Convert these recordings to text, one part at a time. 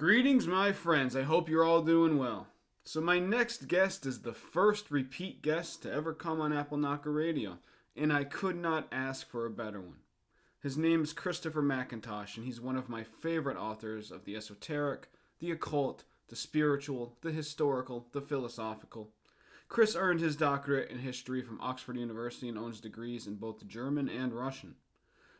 Greetings, my friends. I hope you're all doing well. So, my next guest is the first repeat guest to ever come on Apple Knocker Radio, and I could not ask for a better one. His name is Christopher McIntosh, and he's one of my favorite authors of the esoteric, the occult, the spiritual, the historical, the philosophical. Chris earned his doctorate in history from Oxford University and owns degrees in both German and Russian.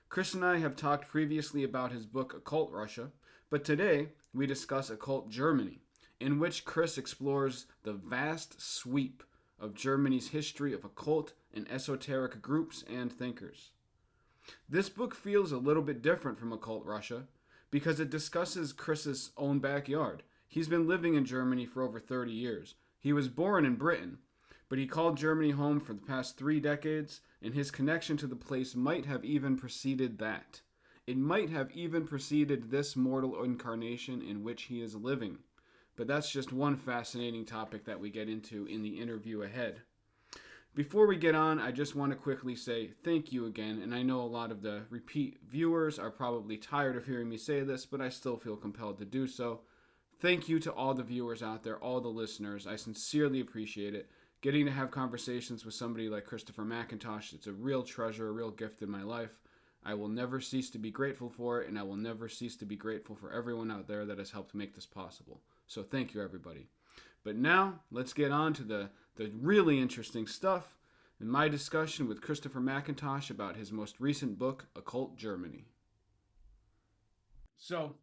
Chris and I have talked previously about his book Occult Russia, but today we discuss Occult Germany, in which Chris explores the vast sweep of Germany's history of occult and esoteric groups and thinkers. This book feels a little bit different from Occult Russia because it discusses Chris's own backyard. He's been living in Germany for over 30 years. He was born in Britain, but he called Germany home for the past 3 decades, and his connection to the place might have even preceded that. It might have even preceded this mortal incarnation in which he is living. But that's just one fascinating topic that we get into in the interview ahead. Before we get on, I just want to quickly say thank you again, and I know a lot of the repeat viewers are probably tired of hearing me say this, but I still feel compelled to do so. Thank you to all the viewers out there, all the listeners. I sincerely appreciate it. Getting to have conversations with somebody like Christopher McIntosh, it's a real treasure, a real gift in my life. I will never cease to be grateful for it, and I will never cease to be grateful for everyone out there that has helped make this possible. So thank you, everybody. But now, let's get on to the really interesting stuff in my discussion with Christopher McIntosh about his most recent book, Occult Germany. So,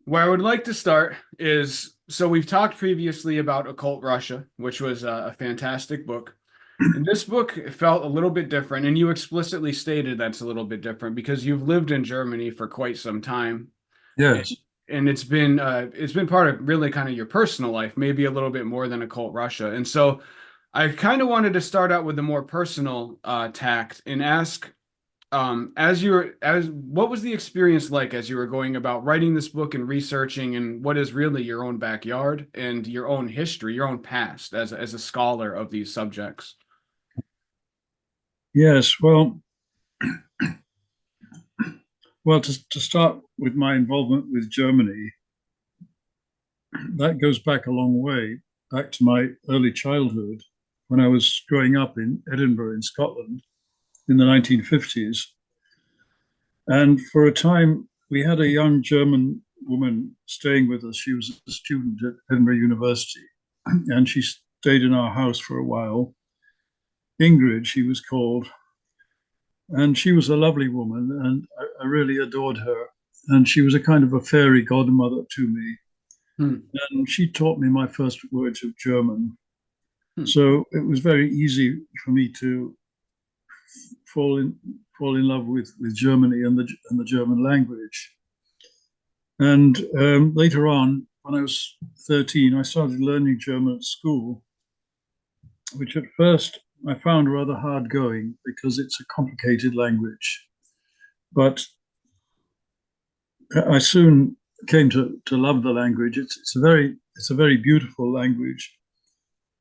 where I would like to start is, so we've talked previously about Occult Russia, which was a fantastic book. And this book felt a little bit different, and you explicitly stated that's a little bit different because you've lived in Germany for quite some time. Yes. And it's been part of really kind of your personal life, maybe a little bit more than Occult Russia. And so I kind of wanted to start out with the more personal tact and ask, what was the experience like as you were going about writing this book and researching and what is really your own backyard and your own history, your own past as a scholar of these subjects? Yes. Well, to start with my involvement with Germany, that goes back a long way, back to my early childhood when I was growing up in Edinburgh in Scotland in the 1950s. And for a time, we had a young German woman staying with us. She was a student at Edinburgh University, and she stayed in our house for a while. Ingrid, she was called, and she was a lovely woman, and I really adored her. And she was a kind of a fairy godmother to me. And she taught me my first words of German. So it was very easy for me to fall in love with Germany and the German language. And later on, when I was 13, I started learning German at school, which at first I found rather hard going because it's a complicated language. But I soon came to love the language. It's a very beautiful language.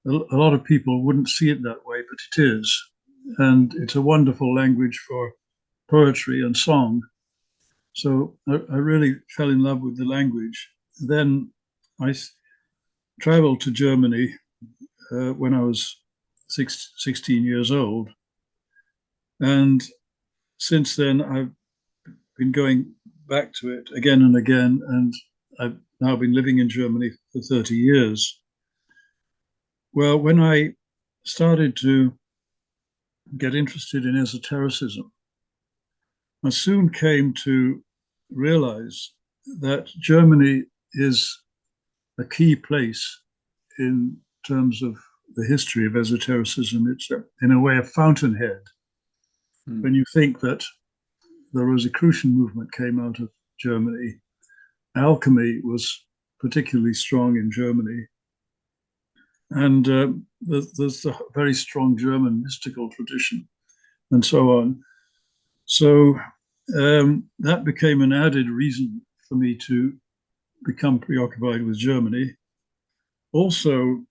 A lot of people wouldn't see it that way, but it is. And it's a wonderful language for poetry and song. So I really fell in love with the language. Then I traveled to Germany when I was 16 years old. And since then, I've been going back to it again and again. And I've now been living in Germany for 30 years. Well, when I started to get interested in esotericism, I soon came to realize that Germany is a key place in terms of the history of esotericism. It's, in a way, a fountainhead. When you think that the Rosicrucian movement came out of Germany, alchemy was particularly strong in Germany. And there's a very strong German mystical tradition and so on. So that became an added reason for me to become preoccupied with Germany. Also,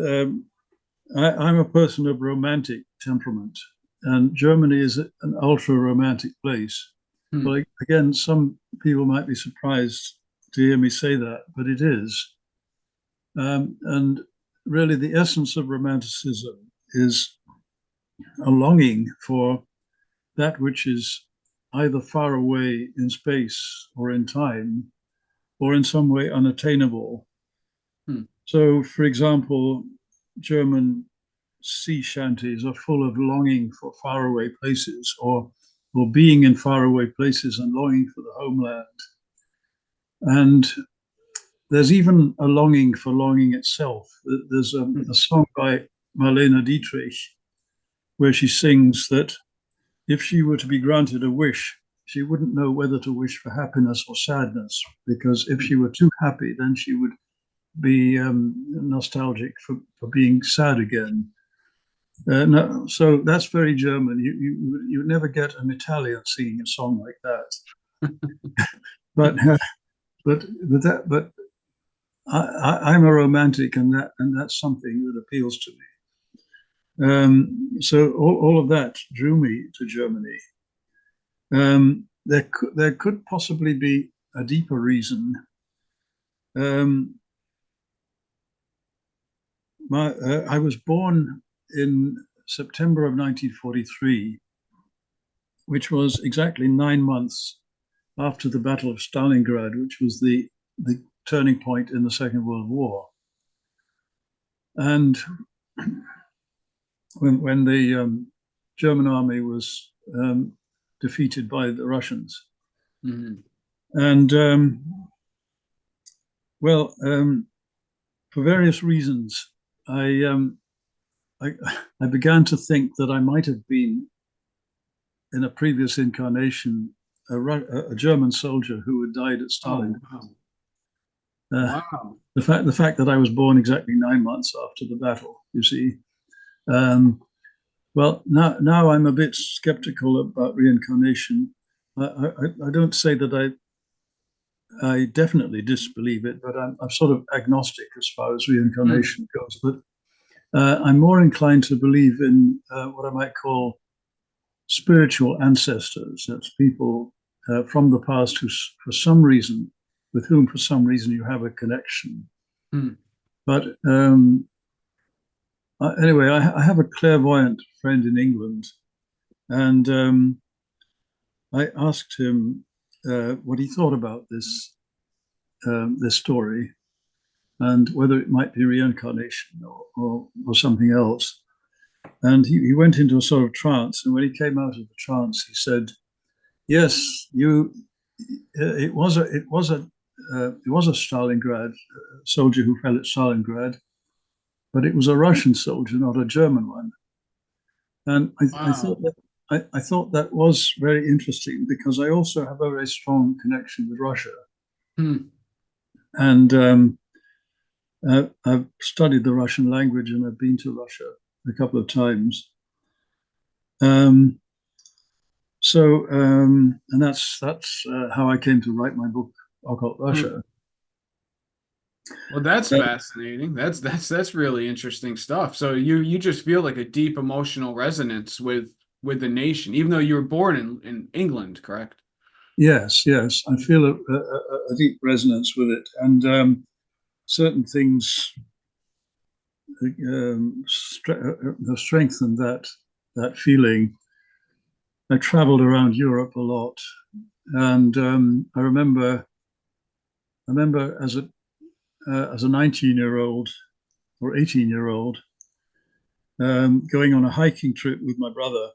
I'm a person of romantic temperament, and Germany is an ultra romantic place. But again, some people might be surprised to hear me say that, but it is. And really, the essence of Romanticism is a longing for that which is either far away in space or in time, or in some way unattainable. Hmm. So, for example, German sea shanties are full of longing for faraway places, or being in faraway places and longing for the homeland. And there's even a longing for longing itself. There's Hmm. a song by Marlene Dietrich where she sings that if she were to be granted a wish, she wouldn't know whether to wish for happiness or sadness, because if she were too happy, then she would be nostalgic for being sad again. No, so that's very German. You never get an Italian singing a song like that. But but I'm a romantic, and that's something that appeals to me. So all of that drew me to Germany. There could possibly be a deeper reason. Um, I was born in September of 1943, which was exactly 9 months after the Battle of Stalingrad, which was the turning point in the Second World War. And when the German army was defeated by the Russians. Hmm. And well, for various reasons, I, um, I I began to think that I might have been in a previous incarnation a German soldier who had died at Oh, Stalingrad. wow. Uh, Wow. the fact that I was born exactly 9 months after the battle, you see. Um, well, now I'm a bit skeptical about reincarnation. I don't say that I definitely disbelieve it, but I'm sort of agnostic as far as Hmm. reincarnation goes. But I'm more inclined to believe in what I might call spiritual ancestors. That's people from the past who, for some reason, with whom for some reason you have a connection. Hmm. But anyway, I have a clairvoyant friend in England, and I asked him what he thought about this story and whether it might be reincarnation or something else. And he went into a sort of trance. And when he came out of the trance, he said, "Yes, you. It was a Stalingrad soldier who fell at Stalingrad, but it was a Russian soldier, not a German one." And Wow. I thought that was very interesting because I also have a very strong connection with Russia, Hmm. and I've studied the Russian language and I've been to Russia a couple of times. Um, and that's how I came to write my book, Occult Hmm. Russia. Well, that's Uh, fascinating. That's really interesting stuff. So you just feel like a deep emotional resonance with the nation, even though you were born in England, correct? yes, yes, I feel a deep resonance with it, and certain things have strengthened that feeling. I travelled around Europe a lot, and I remember as a 19-year-old or 18-year-old going on a hiking trip with my brother,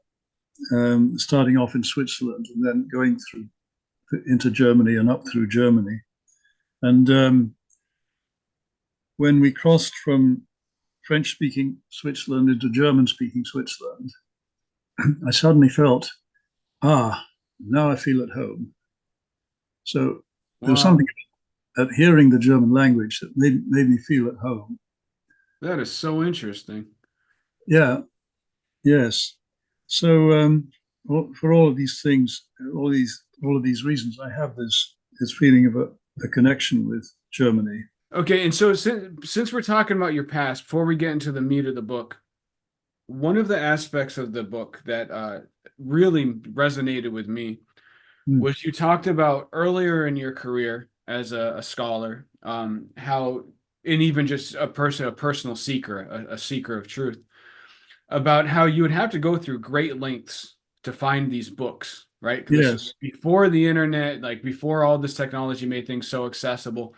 starting off in Switzerland and then going through into Germany and up through Germany. And when we crossed from French-speaking Switzerland into German-speaking Switzerland, I suddenly felt, now I feel at home. So there was something Wow. at hearing the German language that made me feel at home. That is so interesting. Yeah, yes. So for all of these things, all of these reasons, I have this feeling of a connection with Germany. Okay, and so since we're talking about your past, before we get into the meat of the book, one of the aspects of the book that really resonated with me mm, was you talked about earlier in your career as a scholar, how, and even just a personal seeker, a seeker of truth, about how you would have to go through great lengths to find these books, right? Because this is yes. before the internet, like before all this technology made things so accessible.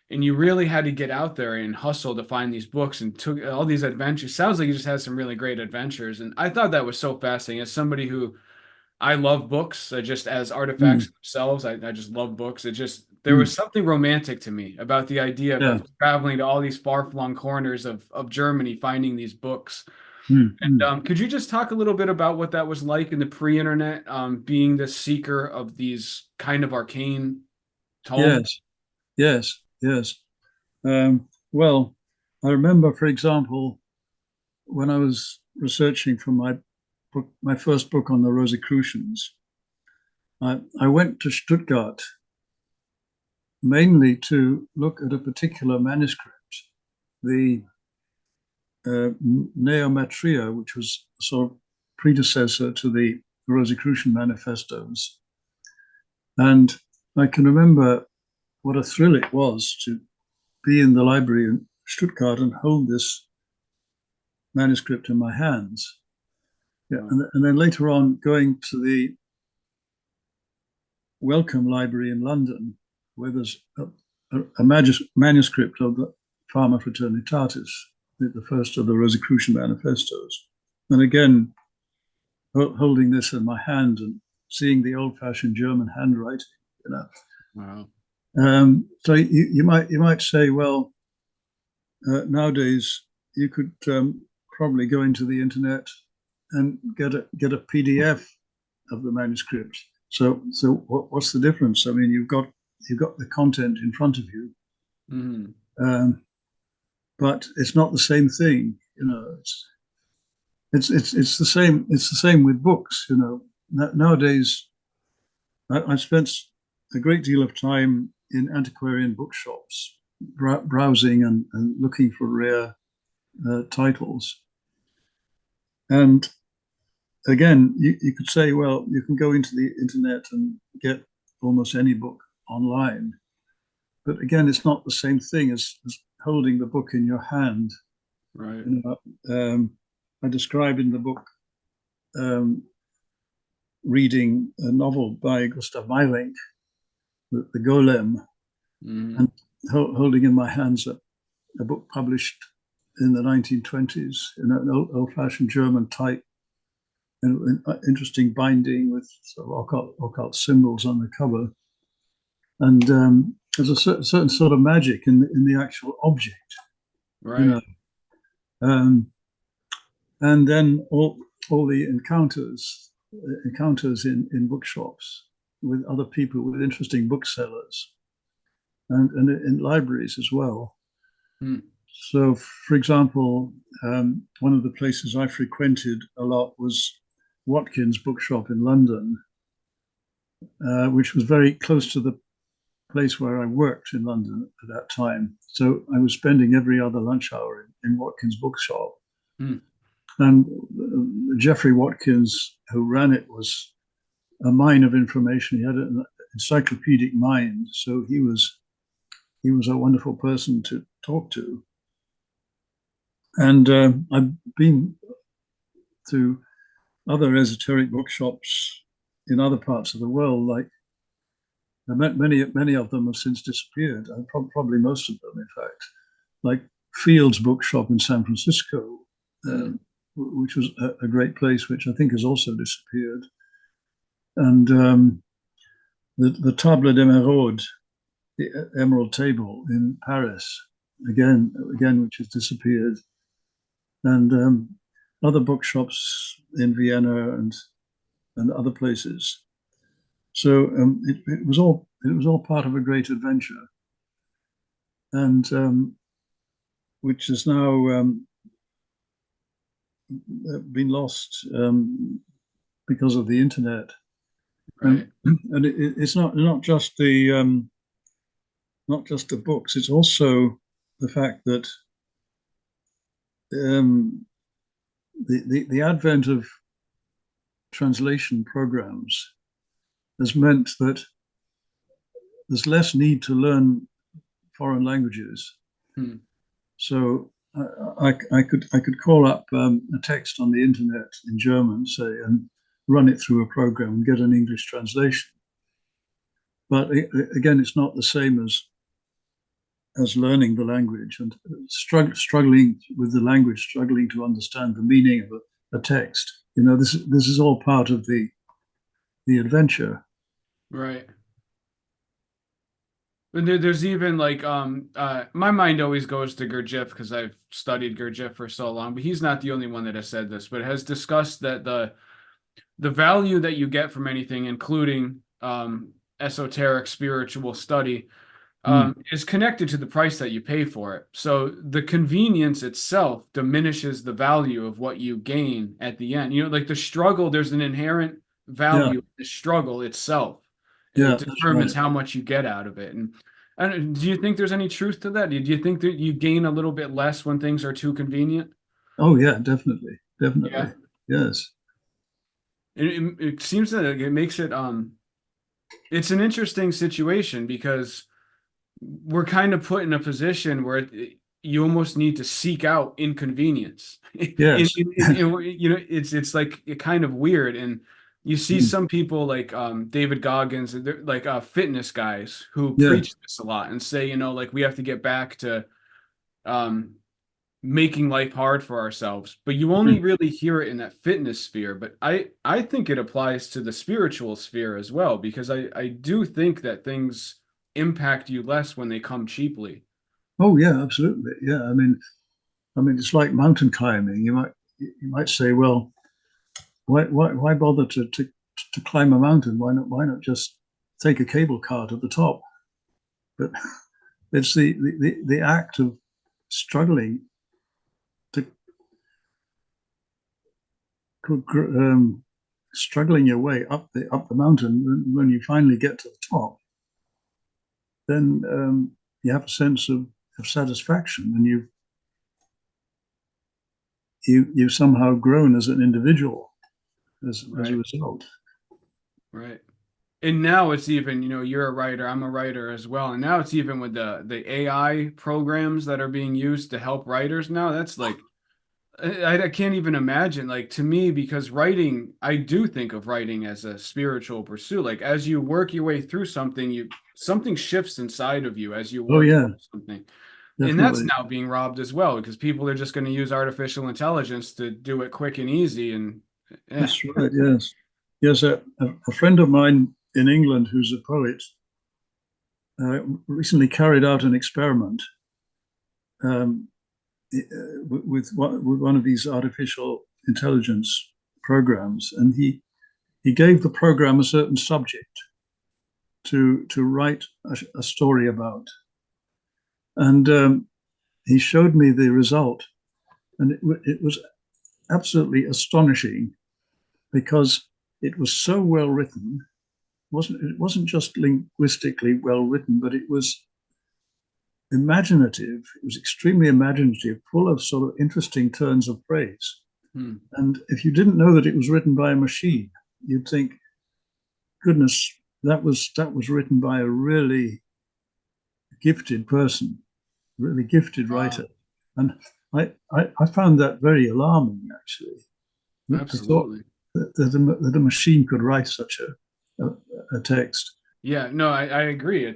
And you really had to get out there and hustle to find these books and took all these adventures. Sounds like you just had some really great adventures. And I thought that was so fascinating. As somebody who I love books, just as artifacts Mm, themselves, I just love books. It just, there was mm, something romantic to me about the idea yeah. of traveling to all these far-flung corners of Germany, finding these books. Mm, mm. Could you just talk a little bit about what that was like in the pre-internet, being the seeker of these kind of arcane tomes? Yes, yes, yes. Well, I remember, for example, when I was researching for my book, my first book on the Rosicrucians, I went to Stuttgart mainly to look at a particular manuscript, the Neometria, which was a sort of predecessor to the Rosicrucian manifestos. And I can remember what a thrill it was to be in the library in Stuttgart and hold this manuscript in my hands. Yeah, Wow. and then later on, going to the Wellcome Library in London, where there's a manuscript of the Pharma Fraternitatis, the first of the Rosicrucian manifestos. And again, holding this in my hand and seeing the old-fashioned German handwriting, you know. Wow. So you might say, well, nowadays you could probably go into the internet and get a PDF of the manuscript. So what's the difference? I mean, you've got the content in front of you, Hmm. um, but it's not the same thing. You know, it's the same. It's the same with books. You know, nowadays I spent a great deal of time in antiquarian bookshops, browsing and looking for rare titles. And again, you could say, well, you can go into the internet and get almost any book online. But again, it's not the same thing as holding the book in your hand. Right. You know, I describe in the book um, reading a novel by Gustav Meyrink, the Golem, and Hmm. holding in my hands a book published in the 1920s in an old-fashioned German type, and interesting binding with sort of occult symbols on the cover. And there's a certain sort of magic in the actual object, you know. Right. Um, and then all the encounters in bookshops with other people, with interesting booksellers, and in libraries as well. Hmm. So, for example, one of the places I frequented a lot was Watkins Bookshop in London, which was very close to the place where I worked in London at that time. So I was spending every other lunch hour in Watkins Bookshop. Hmm. And Geoffrey Watkins, who ran it, was a mine of information. He had an encyclopedic mind, so he was a wonderful person to talk to. And I've been to other esoteric bookshops in other parts of the world. Like many of them have since disappeared. Probably most of them, in fact. Like Field's Bookshop in San Francisco, Hmm. which was a great place, which I think has also disappeared. And the Table d'Emeraude, the Emerald Table in Paris, again, which has disappeared, and other bookshops in Vienna and other places. So it was all part of a great adventure, and which has now been lost because of the internet. And Right. and it's not just the books. It's also the fact that the advent of translation programs has meant that there's less need to learn foreign languages. Hmm. So I could call up a text on the internet in German, say, and run it through a program and get an English translation. But again, it's not the same as learning the language and struggling with the language, struggling to understand the meaning of a text. This is all part of the adventure. Right. And there's even like my mind always goes to Gurdjieff because I've studied Gurdjieff for so long, but he's not the only one that has said this, but has discussed that the value that you get from anything, including esoteric spiritual study, Mm. is connected to the price that you pay for it. So the convenience itself diminishes the value of what you gain at the end. Like the struggle, there's an inherent Yeah, value in the struggle itself. It yeah, that's determines right. how much you get out of it. And do you think there's any truth to that? Do you think that you gain a little bit less when things are too convenient? Oh yeah, definitely, Yeah. definitely. Yes. It seems that it makes it it's an interesting situation because we're kind of put in a position where you almost need to seek out inconvenience. Yes. It's like kind of weird, and you see Mm. some people like David Goggins, they're like fitness guys who Yeah. preach this a lot and say, like we have to get back to um, making life hard for ourselves. But you only Mm. really hear it in that fitness sphere. But I think it applies to the spiritual sphere as well, because I do think that things impact you less when they come cheaply. Oh yeah, absolutely. Yeah. I mean, it's like mountain climbing. You might say, well, why bother to climb a mountain? Why not just take a cable car to the top? But it's the act of struggling to struggling your way up the mountain. When you finally get to the top, then you have a sense of satisfaction, and you've somehow grown as an individual as a Right. result. Right. And now it's even, you're a writer, I'm a writer as well. And now it's even with the AI programs that are being used to help writers now. That's like I can't even imagine, like, to me, because writing, I do think of writing as a spiritual pursuit. Like as you work your way through something, you something shifts inside of you as you Oh work yeah, through something. And that's definitely. now being robbed as well because people are just going to use artificial intelligence to do it quick and easy. And yeah. That's right. Yes, yes. A friend of mine in England who's a poet recently carried out an experiment um, with one of these artificial intelligence programs, and he gave the program a certain subject to write a story about, and he showed me the result, and it was absolutely astonishing because it was so well written. It wasn't just linguistically well written, but it was imaginative. It was extremely imaginative, full of sort of interesting turns of phrase. Hmm. And if you didn't know that it was written by a machine, you'd think, goodness, that was written by a really gifted person, really gifted writer. Wow. And I found that very alarming, actually. The thought Absolutely. that a machine could write such a text. Yeah, no, I agree.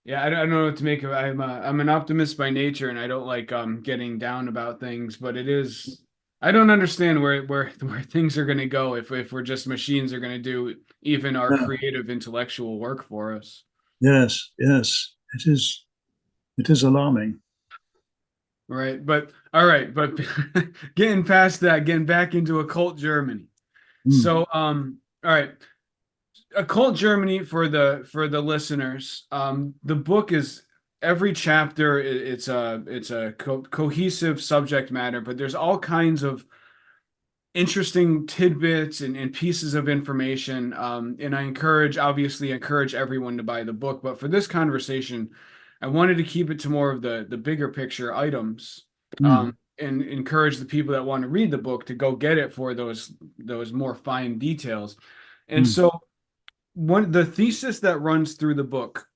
Yeah, I don't know what to make of it. I'm an optimist by nature, and I don't like getting down about things. But it is, I don't understand where things are going to go if we're just machines are going to do even our Yeah. creative intellectual work for us. Yes, yes, it is. It is alarming. Right. But all right, but getting past that, getting back into occult Germany. Mm, So all right. Occult Germany for the listeners. The book is every chapter. It's a cohesive subject matter, but there's all kinds of interesting tidbits and pieces of information. And obviously encourage everyone to buy the book. But for this conversation, I wanted to keep it to more of the bigger picture items. mm, And encourage the people that want to read the book to go get it for those more fine details. And mm. so the thesis that runs through the book,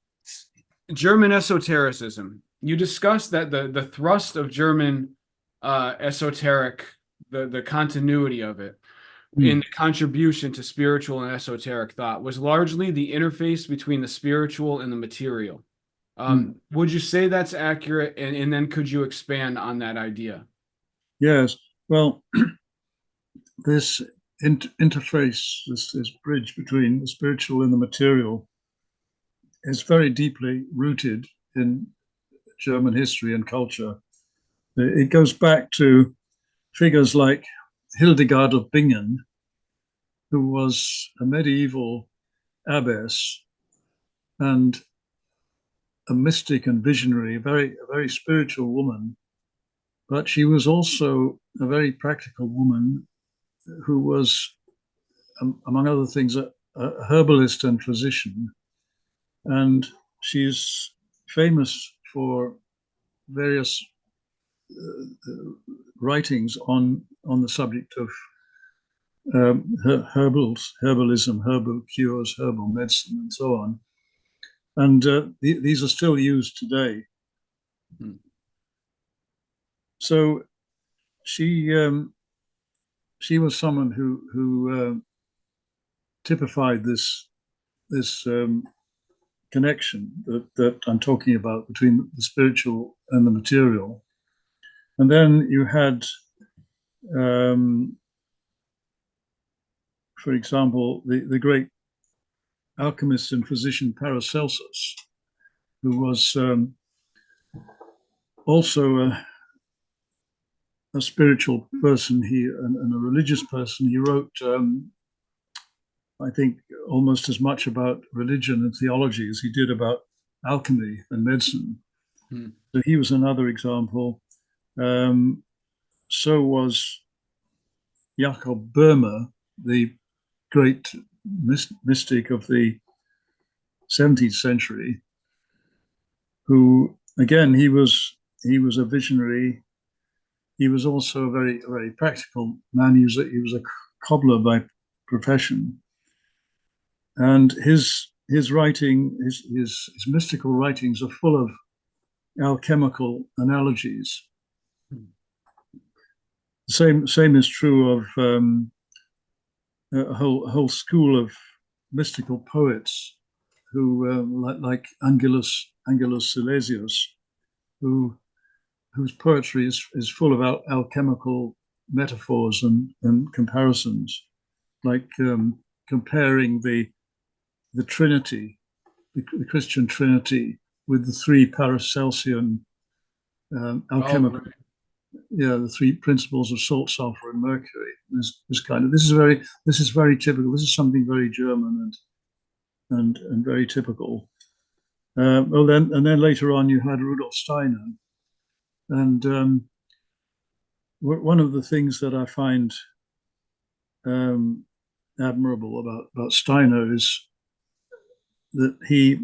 German esotericism. You discuss that the thrust of German esoteric, the continuity of it in Mm, the contribution to spiritual and esoteric thought was largely the interface between the spiritual and the material. mm. Would you say that's accurate? And then could you expand on that idea? Yes. Well, this interface, this bridge between the spiritual and the material, is very deeply rooted in German history and culture. It goes back to figures like Hildegard of Bingen, who was a medieval abbess and a mystic and visionary, a very spiritual woman, but she was also a very practical woman who was, among other things, a herbalist and physician. And she's famous for various writings on the subject of herbalism, herbal cures, herbal medicine, and so on. And these are still used today. Hmm. So she she was someone who typified this connection that I'm talking about between the spiritual and the material. And then you had, um, for example, the great alchemist and physician Paracelsus, who was also a spiritual person, and a religious person. He wrote, I think, almost as much about religion and theology as he did about alchemy and medicine. Hmm. So he was another example. Um, so was Jakob Boehme, the great mystic of the 17th century, who again he was a visionary. He was also a very practical man. He was a cobbler by profession, and his writing, his mystical writings are full of alchemical analogies. Hmm. Same is true of a whole school of mystical poets who, like Angelus Silesius, who whose poetry is full of alchemical metaphors and comparisons, like comparing the Trinity, the Christian Trinity, with the three Paracelsian Oh, alchemical, right. yeah, the three principles of salt, sulfur, and mercury. This kind of this is very typical. This is something very German and very typical. Well, then later on you had Rudolf Steiner, and one of the things that I find um, admirable about Steiner is that he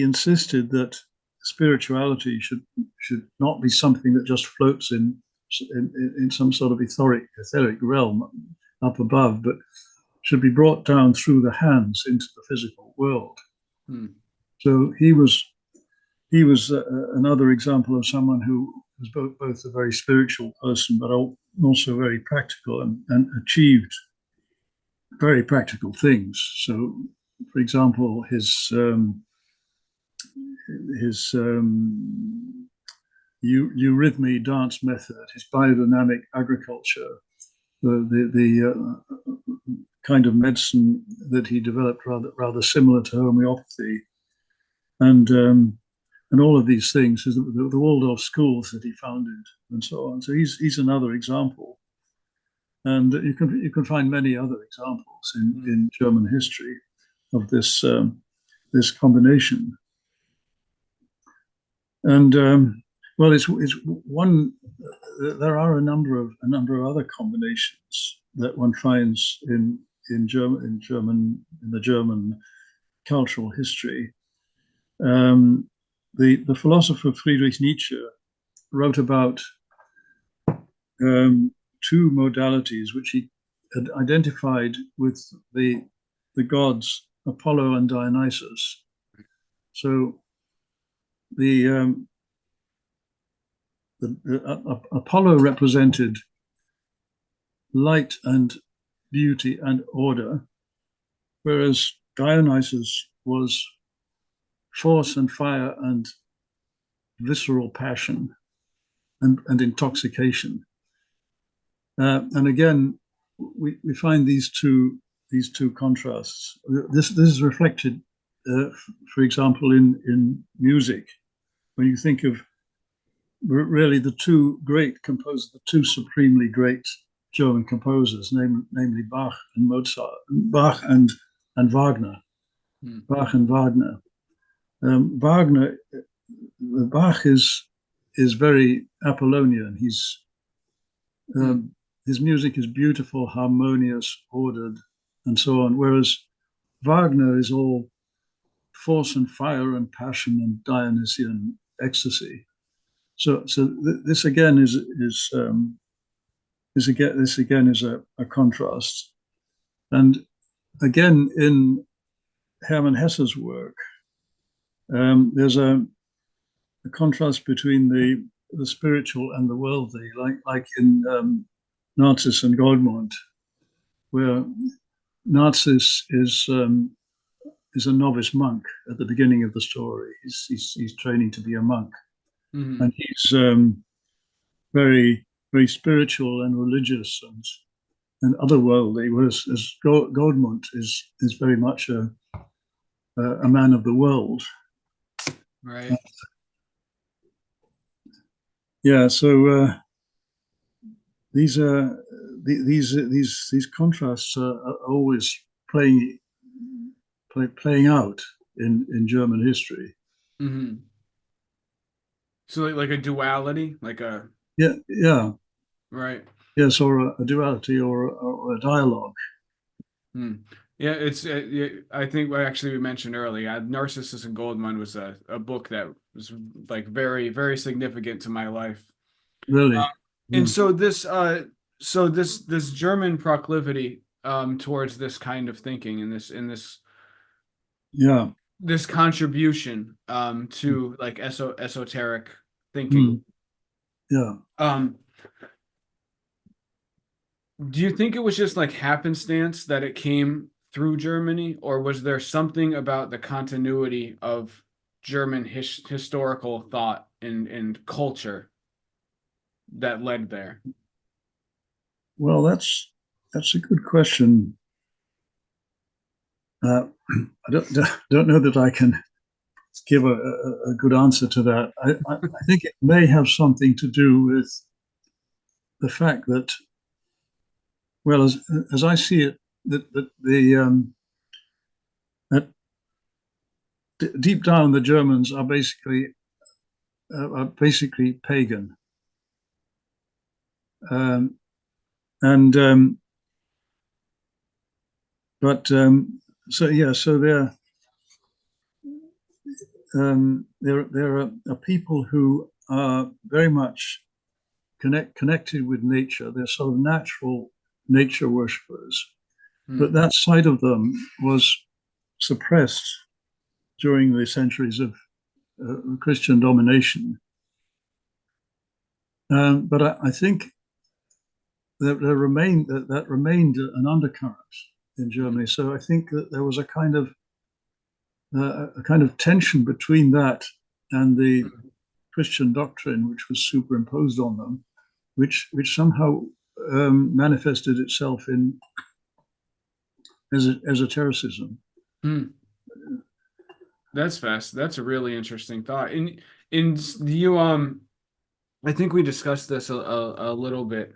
insisted that spirituality should not be something that just floats in some sort of etheric realm up above, but should be brought down through the hands into the physical world. Hmm. So he was another example of someone who was both a very spiritual person, but also very practical and achieved very practical things. So, for example, his eurythmy dance method, his biodynamic agriculture, the kind of medicine that he developed rather similar to homeopathy, and um, and all of these things, the Waldorf schools that he founded, and so on. So he's another example, and you can find many other examples Hmm. in German history of this combination. And well, it's one. There are a number of other combinations that one finds in the German cultural history. Um, the philosopher Friedrich Nietzsche wrote about two modalities which he had identified with the gods Apollo and Dionysus. So the, Apollo represented light and beauty and order, whereas Dionysus was force and fire and visceral passion and intoxication. And again, we find these two contrasts. This is reflected, for example, in music. When you think of really the two great composers, the two supremely great German composers, namely Bach and Mozart, and Wagner, Hmm. Bach and Wagner. Wagner, Bach is very Apollonian. His music is beautiful, harmonious, ordered, and so on. Whereas Wagner is all force and fire and passion and Dionysian ecstasy. So this again is a contrast, and again in Hermann Hesse's work, there's a contrast between the spiritual and the worldly, like in Narcissus and Goldmund, where Narcissus is a novice monk at the beginning of the story. He's training to be a monk, Mm-hmm. and he's very very spiritual and religious and otherworldly, whereas Goldmund is very much a man of the world. Right. Yeah, so these these contrasts are always playing out in German history. Mm-hmm. So like a duality, like a Yeah, right. yes, or a duality or a dialogue. Hmm. Yeah, it's yeah, I think what actually we mentioned earlier, Narcissus and Goldmund was a book that was like very significant to my life. Really. And Yeah. so this German proclivity towards this kind of thinking and Yeah. this contribution to like esoteric thinking. Mm. Yeah. Um, do you think it was just like happenstance that it came through Germany, or was there something about the continuity of German historical thought and culture that led there? Well, that's a good question. I don't know that I can give a good answer to that. I think it may have something to do with the fact that, well, as I see it, that that deep down the Germans are basically pagan, um, and but so yeah, so there are people who are very much connected with nature. They're sort of natural nature worshippers, but Hmm. that side of them was suppressed during the centuries of Christian domination. But I think that remained an undercurrent in Germany. So I think that there was a kind of tension between that and the Christian doctrine, which was superimposed on them, which somehow manifested itself in esotericism. Hmm. That's fast. That's a really interesting thought. And you I think we discussed this a little bit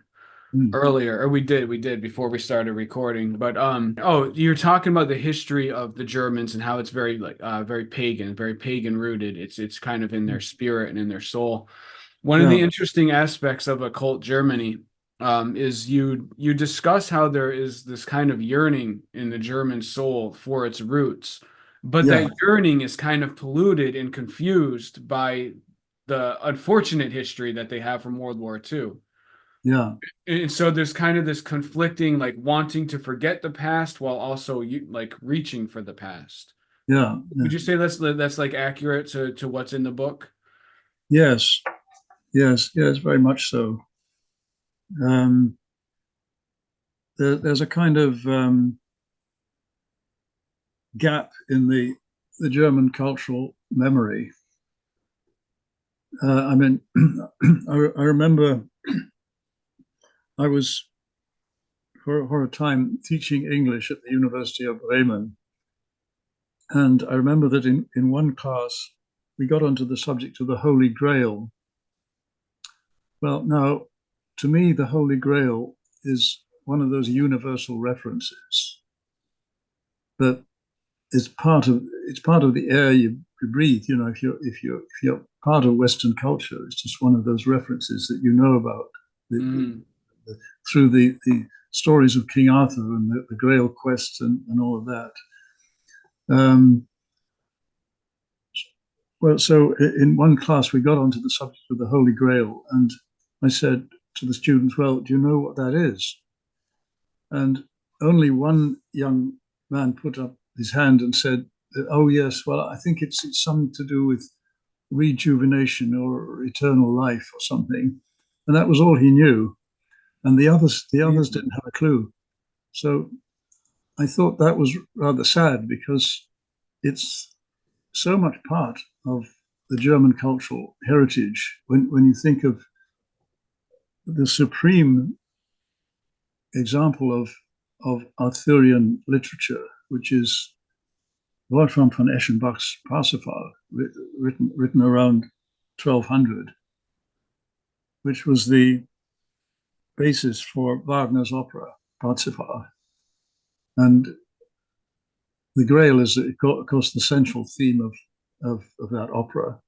Mm. earlier, or we did before we started recording. But oh, you're talking about the history of the Germans and how it's very like very pagan rooted. It's kind of in their spirit and in their soul. One of the Yeah, interesting aspects of Occult Germany is you discuss how there is this kind of yearning in the German soul for its roots, but yeah, that yearning is kind of polluted and confused by the unfortunate history that they have from World War II. Yeah, And so there's kind of this conflicting, like wanting to forget the past while also like reaching for the past. yeah, yeah. Would you say that's like accurate to what's in the book? Yes, yes, very much so. Um, there's a kind of gap in the German cultural memory. I mean, I remember I was for a time teaching English at the University of Bremen, and I remember that in one class we got onto the subject of the Holy Grail. Well, now, to me, the Holy Grail is one of those universal references that is part of the air you breathe. You know, if you're part of Western culture, it's just one of those references that you know about Mm, the, through the stories of King Arthur and the Grail quest and all of that. Um, well, so in one class we got onto the subject of the Holy Grail, and I said to the students, "Well, do you know what that is?" And only one young man put up his hand and said, "Oh yes, well, I think it's something to do with rejuvenation or eternal life or something." And that was all he knew. And the others mm, didn't have a clue. So I thought that was rather sad because it's so much part of the German cultural heritage. When you think of the supreme example of Arthurian literature, which is Wolfram von Eschenbach's Parsifal, written around 1200, which was the basis for Wagner's opera Parsifal. And the Grail is, of course, the central theme of that opera.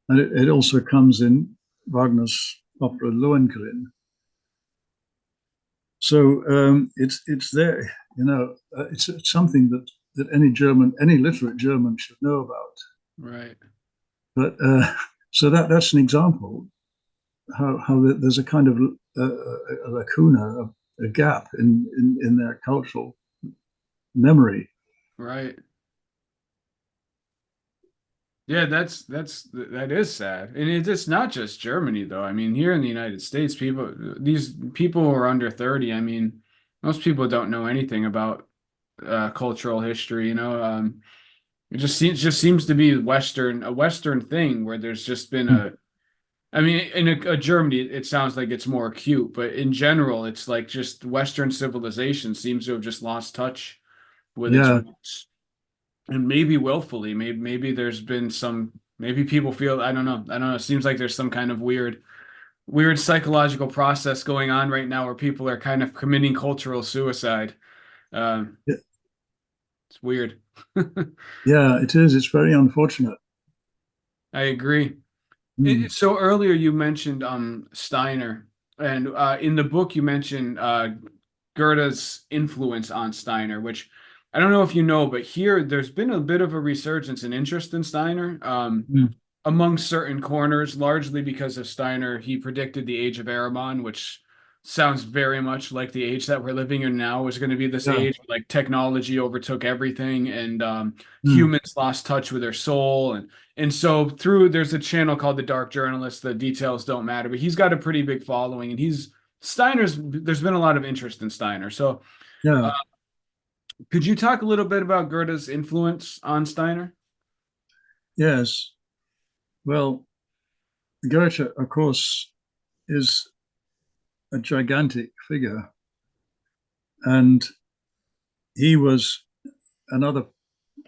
And it also comes in Wagner's opera Lohengrin. So it's there, it's something that any literate German should know about. right. But so that's an example how there's a kind of a lacuna, a gap in their cultural memory. Right. Yeah, that is sad. And it's not just Germany though. I mean, here in the United States, these people who are under 30, I mean, most people don't know anything about cultural history, you know. It just seems to be a Western thing where there's just been Hmm. I mean, in a Germany, it sounds like it's more acute, but in general, it's like just Western civilization seems to have just lost touch with its Yeah, roots. And maybe willfully, maybe there's been some, maybe people feel, I don't know. It seems like there's some kind of weird psychological process going on right now where people are kind of committing cultural suicide. Um, it's weird. yeah, it is. It's very unfortunate. I agree. Hmm. So earlier you mentioned Steiner, and in the book you mentioned Goethe's influence on Steiner, which I don't know if you know, but here there's been a bit of a resurgence in interest in Steiner Hmm. among certain corners, largely because of Steiner. He predicted the age of Erebon, which sounds very much like the age that we're living in now is going to be this Yeah. age where like technology overtook everything and Hmm. humans lost touch with their soul and so through there's a channel called the Dark Journalist. The details don't matter, but he's got a pretty big following, and he's Steiner's. There's been a lot of interest in Steiner. So, uh, Yeah. could you talk a little bit about Goethe's influence on Steiner? Yes. Well, Goethe, of course, is a gigantic figure, and he was another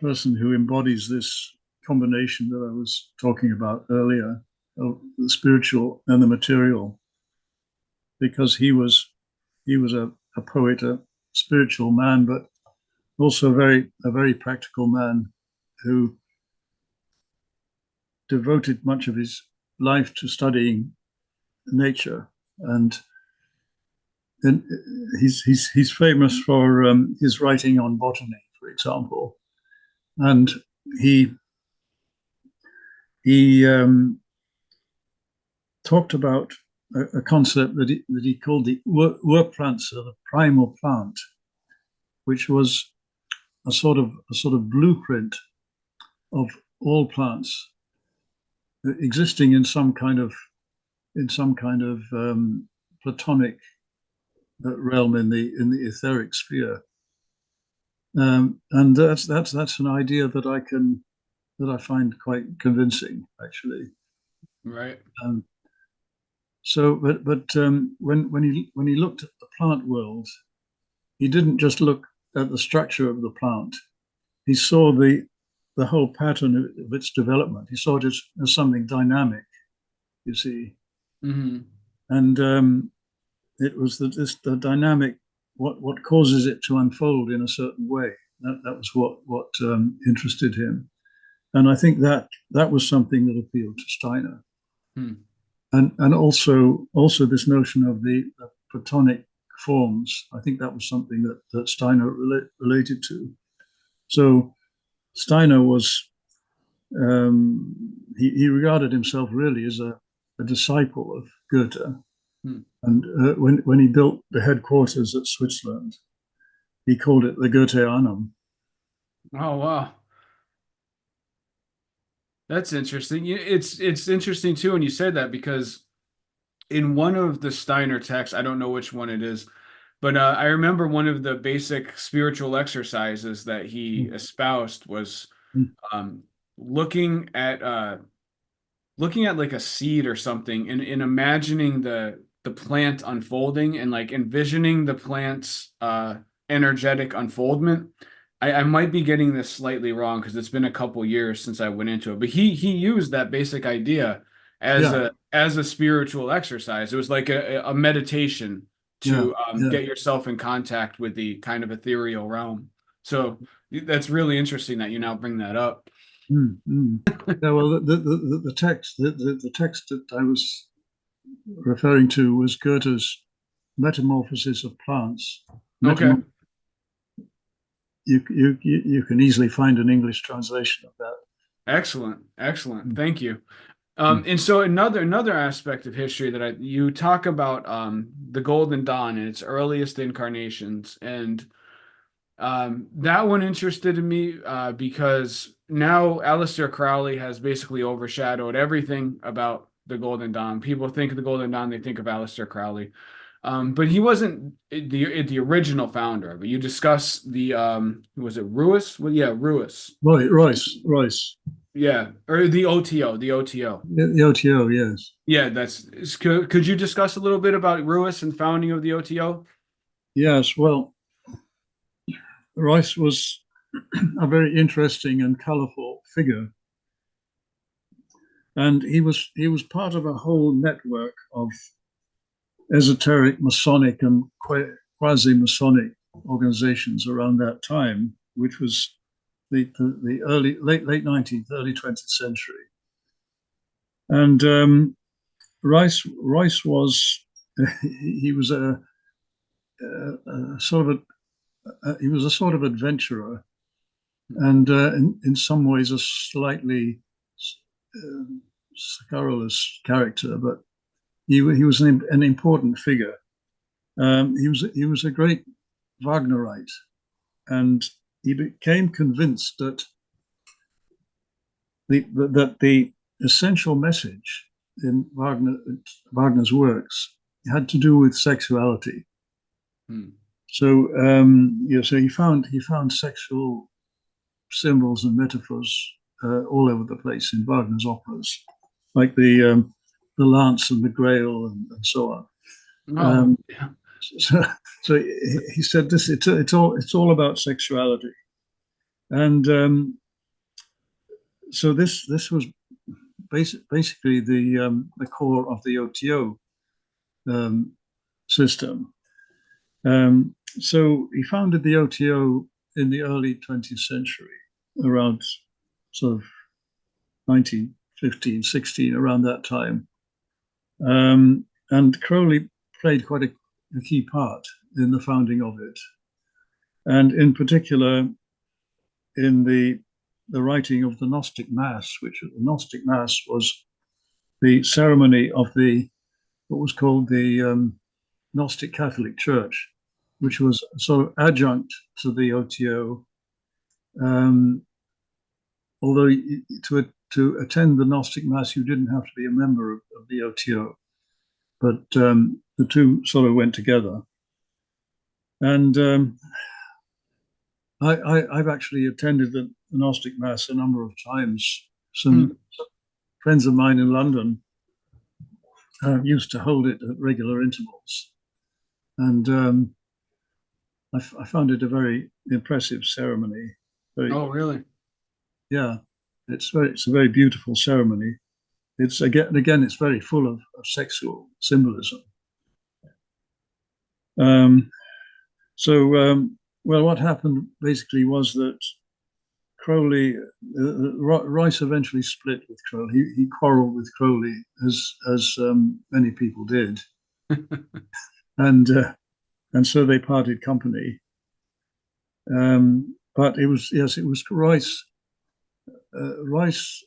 person who embodies this combination that I was talking about earlier of the spiritual and the material, because he was a poet, a spiritual man, but also a very practical man who devoted much of his life to studying nature. And he's famous for his writing on botany, for example. And he he talked about a concept that he called the Urpflanze, the primal plant, which was a sort of blueprint of all plants existing in some kind of platonic realm in the etheric sphere. And that's an idea that I find quite convincing, actually. Right. Um, but when he looked at the plant world, he didn't just look at the structure of the plant. He saw the whole pattern of its development. He saw it as something dynamic, you see, Mm-hmm. and it was the dynamic what causes it to unfold in a certain way. That was what interested him, and I think that was something that appealed to Steiner, Hmm. and also this notion of the Platonic forms. I think that was something that Steiner related to. So Steiner was he regarded himself really as a disciple of Goethe, Hmm. and when he built the headquarters at Switzerland, he called it the Goetheanum. Oh, wow. That's interesting. It's interesting too when you said that because in one of the Steiner texts, I don't know which one it is, but I remember one of the basic spiritual exercises that he espoused was um, looking at like a seed or something and imagining the plant unfolding and like envisioning the plant's energetic unfoldment. I might be getting this slightly wrong because it's been a couple years since I went into it, but he used that basic idea Yeah, as a spiritual exercise. It was like a meditation yeah, to yeah. get yourself in contact with the kind of ethereal realm. So that's really interesting that you now bring that up. Mm, mm. Yeah, well, the text that I was referring to was Goethe's Metamorphosis of Plants. Okay. Metamor- you can easily find an English translation of that. Excellent, excellent. Mm, Thank you. mm. And so another aspect of history that you talk about the Golden Dawn in its earliest incarnations, and that one interested me because now Aleister Crowley has basically overshadowed everything about the Golden Dawn. People think of the Golden Dawn, they think of Aleister Crowley, but he wasn't the original founder of it. You discuss the was it Ruiz? Well, yeah, Ruiz. Right, Royce, Yeah, or the OTO, the OTO. the OTO, yes, Yeah, could you discuss a little bit about Ruiz and founding of the OTO? yes. Well, Royce was a very interesting and colourful figure, and he was part of a whole network of esoteric Masonic and quasi-Masonic organizations around that time, which was the early late 19th, early 20th century. And Rice was he was a sort of he was a sort of adventurer, and in some ways a slightly uh, scurrilous character, but he was an important figure. He was a great Wagnerite, and he became convinced that the essential message in Wagner's works had to do with sexuality. Hmm. So so he found sexual symbols and metaphors all over the place in Wagner's operas, like the lance and the grail and so on. Oh, Um, yeah. so, so he said this. It's all about sexuality, and so this was basically the core of the OTO um, system. So he founded the OTO in the early 20th century, around sort of 1915, 16, around that time. And Crowley played quite a key part in the founding of it, and in particular in the writing of the Gnostic Mass, which the Gnostic Mass was the ceremony of the what was called the Gnostic Catholic Church, which was sort of adjunct to the OTO. Um, although to attend the Gnostic Mass, you didn't have to be a member of the OTO, but the two sort of went together. And I've actually attended the Gnostic Mass a number of times. Hmm. Some friends of mine in London used to hold it at regular intervals, and I found it a very impressive ceremony. Very, Oh, really? yeah, it's a very beautiful ceremony. It's again, it's very full of sexual symbolism. Um, well, what happened basically was that Crowley, Rice eventually split with Crowley. He quarreled with Crowley, as many people did, and so they parted company. But it was Rice. Rice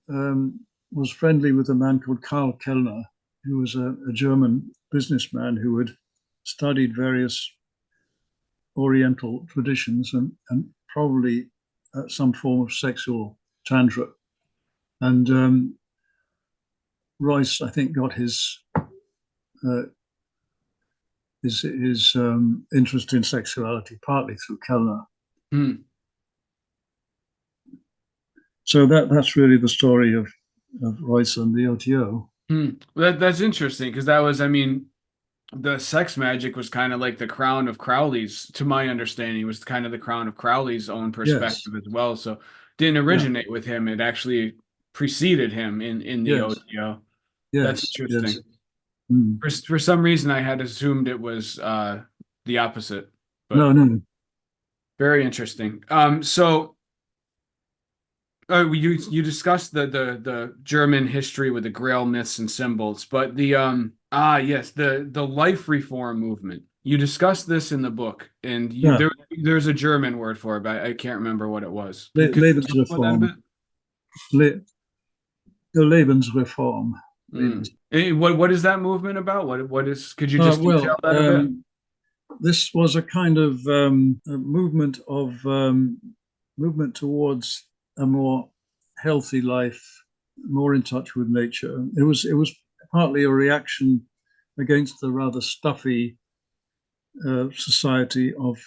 was friendly with a man called Karl Kellner, who was a German businessman who had studied various Oriental traditions and probably some form of sexual tantra. And Rice, I think, got uh, his interest in sexuality partly through Kellner. Hmm. So that's really the story of Rice and the OTO. Hmm. Well, that's interesting because that was, I mean, the sex magic was kind of like the crown of Crowley's, to my understanding, was kind of the crown of Crowley's own Yes. perspective as well. So didn't Yeah. originate with him; it actually preceded him in the Yes. OTO. That's Yes. interesting. Yes. Mm. For some reason, I had assumed it was the opposite, No. but No. very interesting. So you discussed the German history with the Grail myths and symbols, but the yes, the life reform movement. You discussed this in the book, and Yeah. there's a German word for it, but I can't remember what it was. Could you talk about that a Lebensreform. bit? Le, the Lebensreform. Mm. Lebens. What is that movement about? What is? Could you just detail Well, that a bit? this was a kind of a movement towards a more healthy life, more in touch with nature. It was partly a reaction against the rather stuffy society of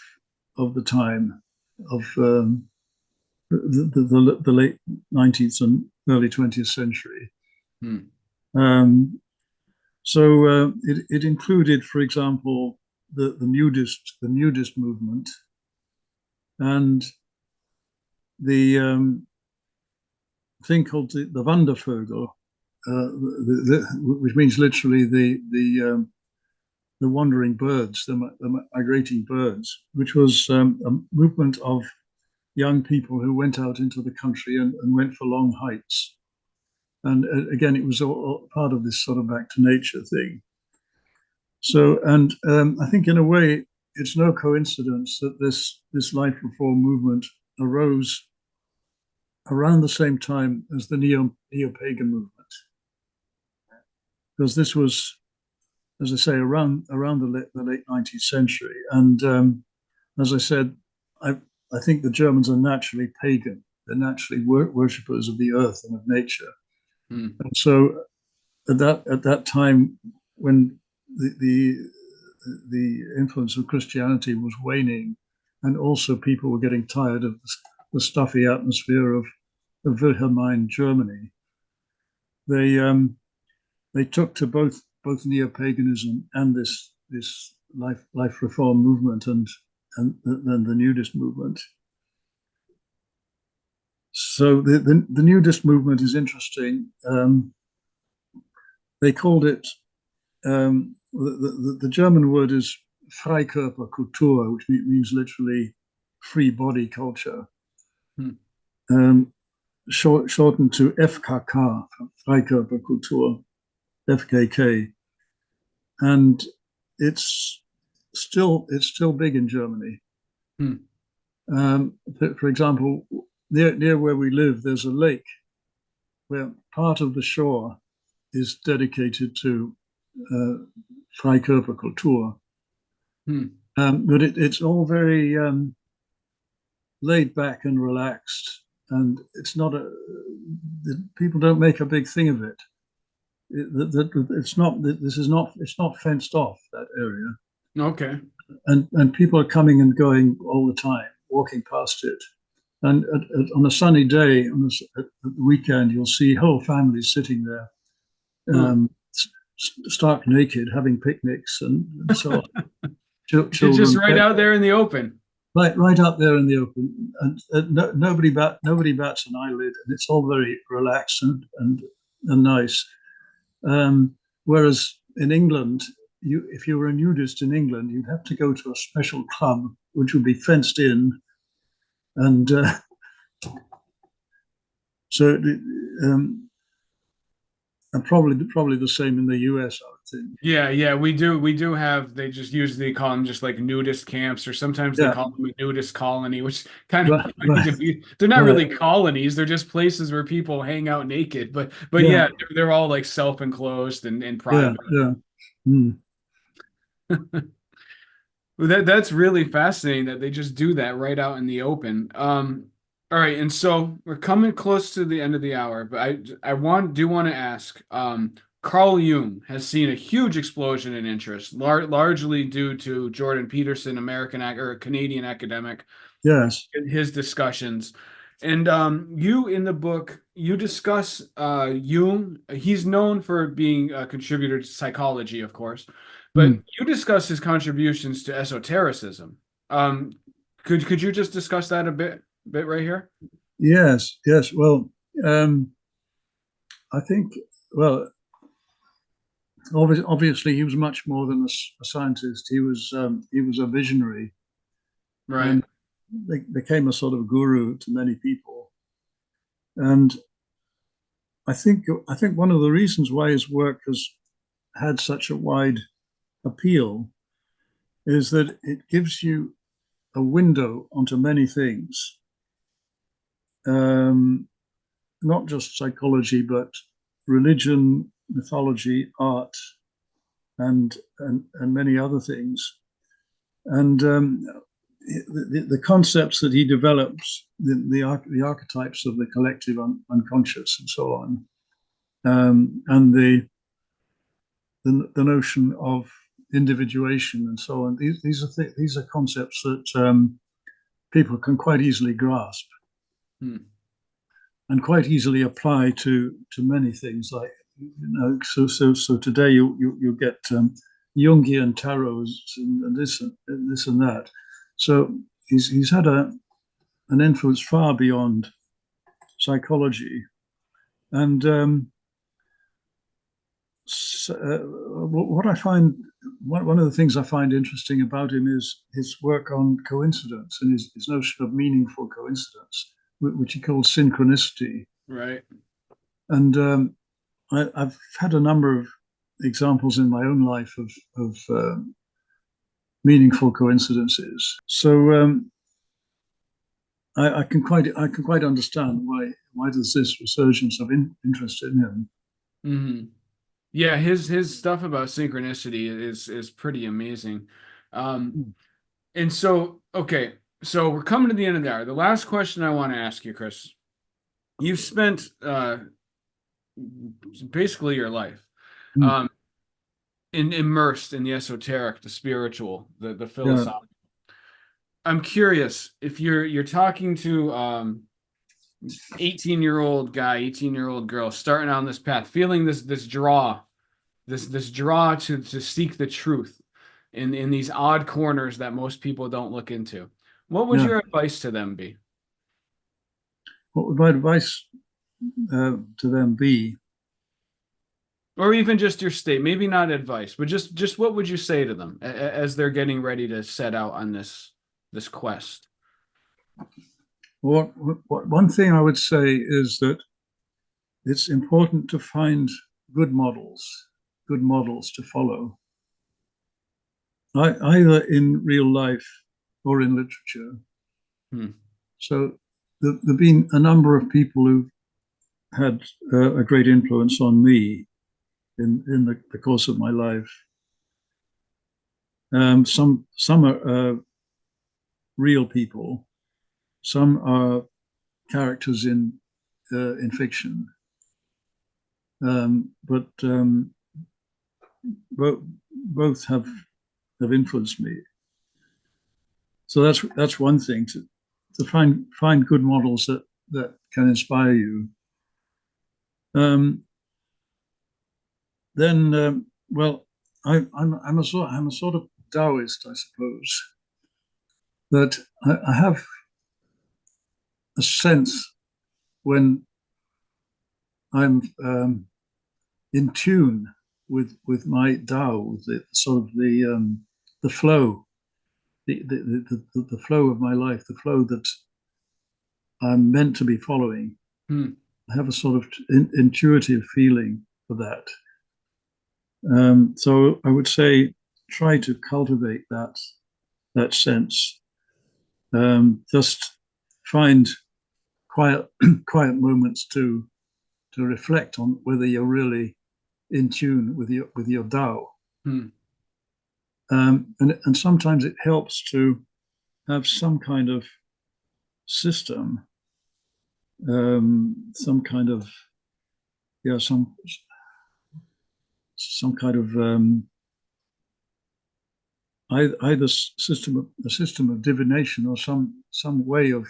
the time of the late 19th and early 20th century. Hmm. Um, it included, for example, the nudist movement and the thing called the Wandervögel, which means literally the wandering birds, the migrating birds, which was a movement of young people who went out into the country and went for long hikes. And again, it was all part of this sort of back to nature thing. So, and I think in a way, it's no coincidence that this life reform movement arose around the same time as the neo pagan movement, because this was, as I say, around the late 19th century. And as I said, I think the Germans are naturally pagan. They're naturally worshippers of the earth and of nature. Hmm. And so at that time, when the influence of Christianity was waning, and also people were getting tired of the stuffy atmosphere of Wilhelmine Germany, they they took to both neo-paganism and this life reform movement and the nudist movement. So the nudist movement is interesting. They called it the German word is Freikörperkultur, which means literally free body culture, Hmm. um, shortened to FKK, Freikörperkultur, FKK, and it's it's still big in Germany. Hmm. For example, near where we live, there's a lake where part of the shore is dedicated to Freikörperkultur. Hmm. But it's all very laid back and relaxed, and it's not a. People don't make a big thing of it. It's not. This is not. It's not fenced off, that area, Okay. and people are coming and going all the time, walking past it. And on a sunny day, at the weekend, you'll see whole families sitting there, Huh. stark naked, having picnics and so on. Just Children, right out there in the open. right up there in the open, and nobody bats an eyelid, and it's all very relaxed and nice. Um, Whereas in England, if you were a nudist in England, you'd have to go to a special club, which would be fenced in, and so um, and probably the same in the US, I would think. Yeah, yeah, we do have, they just usually call them just like nudist camps, or sometimes they Yeah, call them a nudist colony, which kind of right, funny right, to be. They're not right. really colonies, they're just places where people hang out naked. But Yeah, yeah, they're all like self-enclosed and yeah, private. yeah. Mm. Well, that's really fascinating that they just do that right out in the open. All right, and so we're coming close to the end of the hour, but I do want to ask. Carl Jung has seen a huge explosion in interest, largely due to Jordan Peterson, or Canadian academic, Yes. in his discussions. And you in the book, you discuss Jung. He's known for being a contributor to psychology, of course, but Mm. you discuss his contributions to esotericism. Um, could you just discuss that a bit right here? Yes, yes. Well, um, I think, well, obviously, he was much more than a scientist. He was a visionary Right. and became a sort of guru to many people. And I think one of the reasons why his work has had such a wide appeal is that it gives you a window onto many things, um, not just psychology, but religion, mythology, art, and many other things. And the concepts that he develops, the archetypes of the collective unconscious, and so on, and the notion of individuation and so on. These are concepts that people can quite easily grasp Hmm. and quite easily apply to many things. Like, so today you get Jungian tarots and this and that. So he's had an influence far beyond psychology, and so, what I find one of the things I find interesting about him is his work on coincidence and his notion of meaningful coincidence, which he calls synchronicity. Right. And I've had a number of examples in my own life of meaningful coincidences. So I can quite understand why there's this resurgence of interest in him. Hmm. Yeah, his stuff about synchronicity is pretty amazing. Um, and so, okay, so we're coming to the end of the hour. The last question I want to ask you, Chris, you've spent basically your life Mm. um, immersed in the esoteric, the spiritual, the Yeah, philosophical. I'm curious if you're talking to 18-year-old guy, 18-year-old girl starting on this path, feeling this draw to seek the truth in these odd corners that most people don't look into. What would yeah. your advice to them be? What would my advice to them be? Or even just your state, maybe not advice, but just what would you say to them as they're getting ready to set out on this quest? One thing I would say is that it's important to find good models, good models to follow, either in real life or in literature. Hmm. So there've been a number of people who've had a great influence on me. in the course of my life. Some are real people, some are characters in fiction, but both both have influenced me. So that's one thing to find good models that can inspire you. Um, then well, I'm a sort of Taoist, I suppose. That I have a sense when I'm in tune with my Tao, with the sort of the flow, the flow of my life, the flow that I'm meant to be following. Hmm. I have a sort of intuitive feeling for that. So I would say try to cultivate that sense. Just find quiet quiet moments to reflect on whether you're really in tune with your Tao. Hmm. And sometimes it helps to have some kind of system, some kind of yeah, some kind of either a system of divination or some way of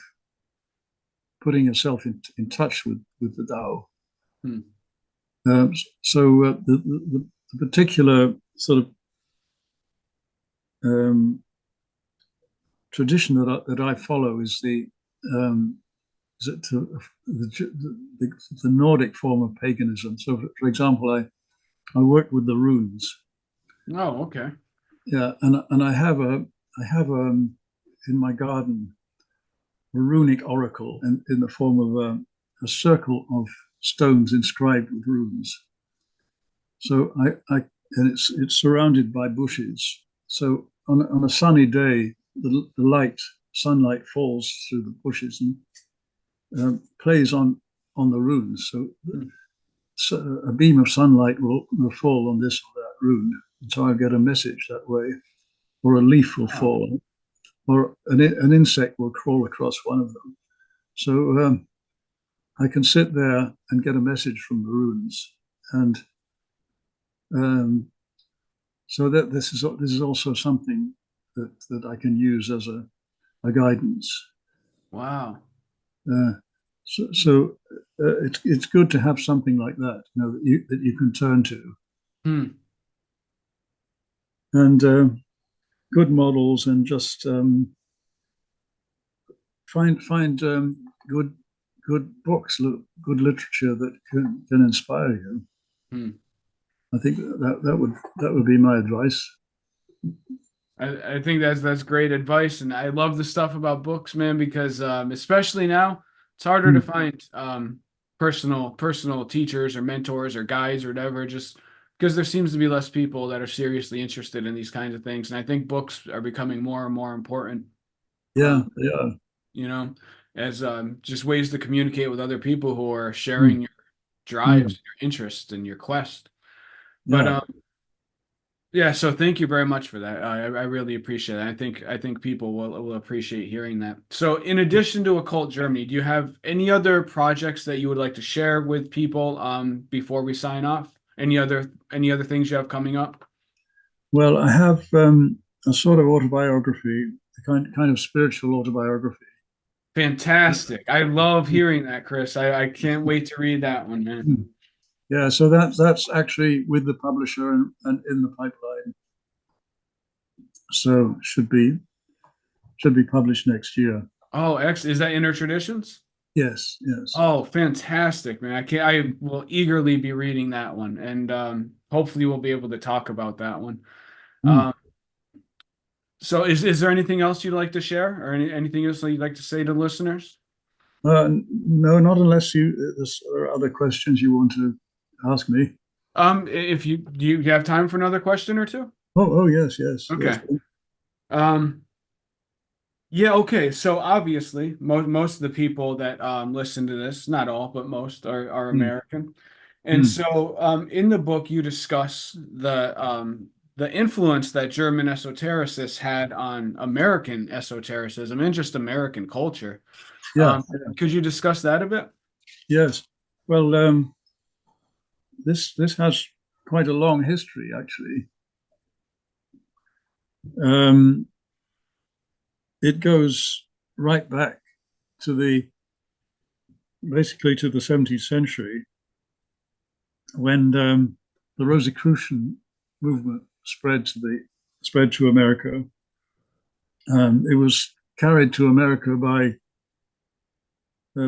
putting yourself in touch with the Tao. Hmm. So the particular sort of um, tradition that I follow is um, the Nordic form of paganism. So, for example, I work with the runes. Oh, okay. Yeah, and I have in my garden a runic oracle in the form of a circle of stones inscribed with runes. So I and it's surrounded by bushes. So on a sunny day, the sunlight falls through the bushes and plays on the runes. Hmm. So a beam of sunlight will fall on this or that rune. So I get a message that way, or a leaf will Wow. fall, or an insect will crawl across one of them. So I can sit there and get a message from the runes, and um, so that this is also something that I can use as a guidance. Wow. Uh, so it's good to have something like that, that you can turn to, Hmm. and good models, and just find good books, good literature that can inspire you. Hmm. I think that would be my advice. I think that's great advice, and I love the stuff about books, man, because especially now it's harder to Mm. find personal teachers or mentors or guides or whatever, just because there seems to be less people that are seriously interested in these kinds of things, and I think books are becoming more and more important. Yeah, Um, yeah, you know, as just ways to communicate with other people who are sharing mm, your drives, mm, your interests, and your quest. But yeah. yeah, so thank you very much for that. I really appreciate it. I think people will appreciate hearing that. So, in addition to Occult Germany, do you have any other projects that you would like to share with people before we sign off? Any other things you have coming up? Well, I have a sort of autobiography, a kind of spiritual autobiography. Fantastic. I love hearing that, Chris. I can't wait to read that one, man. Mm. Yeah, so that's actually with the publisher and in the pipeline. So should be published next year. Oh, is that Inner Traditions? Yes, yes. Oh, fantastic, man. I will eagerly be reading that one, and hopefully we'll be able to talk about that one. Mm. Um, So is there anything else you'd like to share or anything else that you'd like to say to listeners? No, not unless there's other questions you want to ask me. If you do you have time for another question or two? Oh, yes, yes, yes. Okay. Um, yeah, okay. So obviously, most of the people that listen to this, not all, but most are Mm, American. And so, in the book, you discuss the influence that German esotericists had on American esotericism and just American culture. Yeah, Could you discuss that a bit? yes. Well, this has quite a long history, actually. Um, it goes right back to basically to the 17th century, when the Rosicrucian movement spread to America. It was carried to America by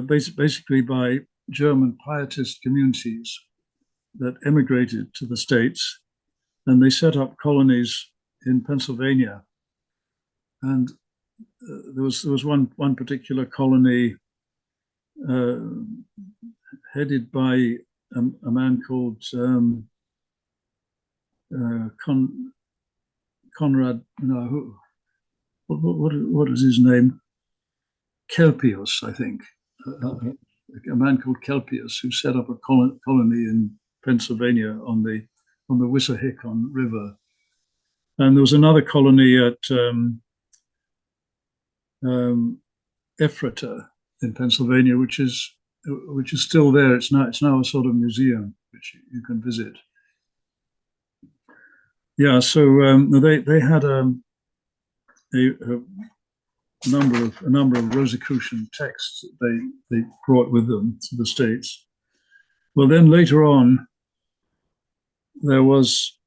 basically by German pietist communities that emigrated to the States, and they set up colonies in Pennsylvania. And there was one particular colony uh, headed by a man called Con, Conrad. No, what is his name? Kelpius, I think. A man called Kelpius, who set up a colony in Pennsylvania on the Wissahickon River, and there was another colony at um, Ephrata in Pennsylvania, which is still there. It's now a sort of museum which you can visit. Yeah, so they had a number of Rosicrucian texts that they brought with them to the States. Well, then later on, there was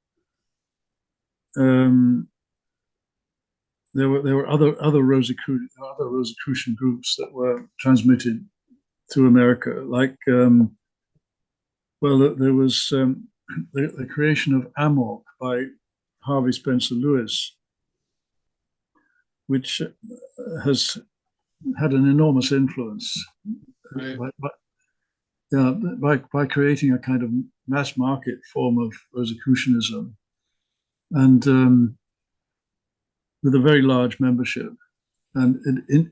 um, there were other Rosicrucian groups that were transmitted to America, like there was the creation of Amok by Harvey Spencer Lewis, which has had an enormous influence Right. by creating a kind of mass market form of Rosicrucianism, and with a very large membership, and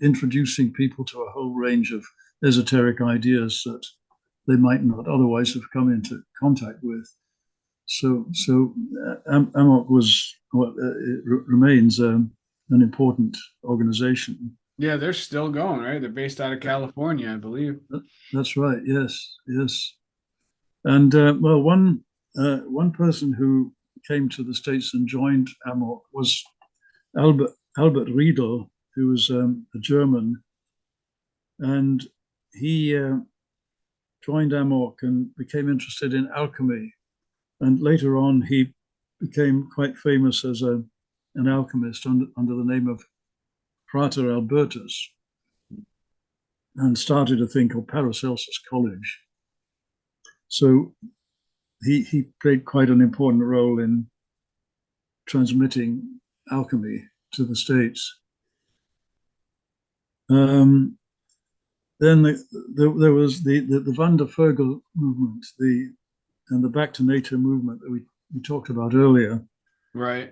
introducing people to a whole range of esoteric ideas that they might not otherwise have come into contact with. So Amok remains an important organization. Yeah, they're still going, right? They're based out of California, I believe. That's right. Yes, yes. And one person who came to the States and joined Amok was Albert Riedel, who was a German, and he joined Amok and became interested in alchemy. And later on, he became quite famous as an alchemist under the name of Frater Albertus, and started a thing called Paracelsus College. So he played quite an important role in transmitting alchemy to the States. Then there was the Van der Vogel movement, and the Back to Nature movement that we talked about earlier. Right.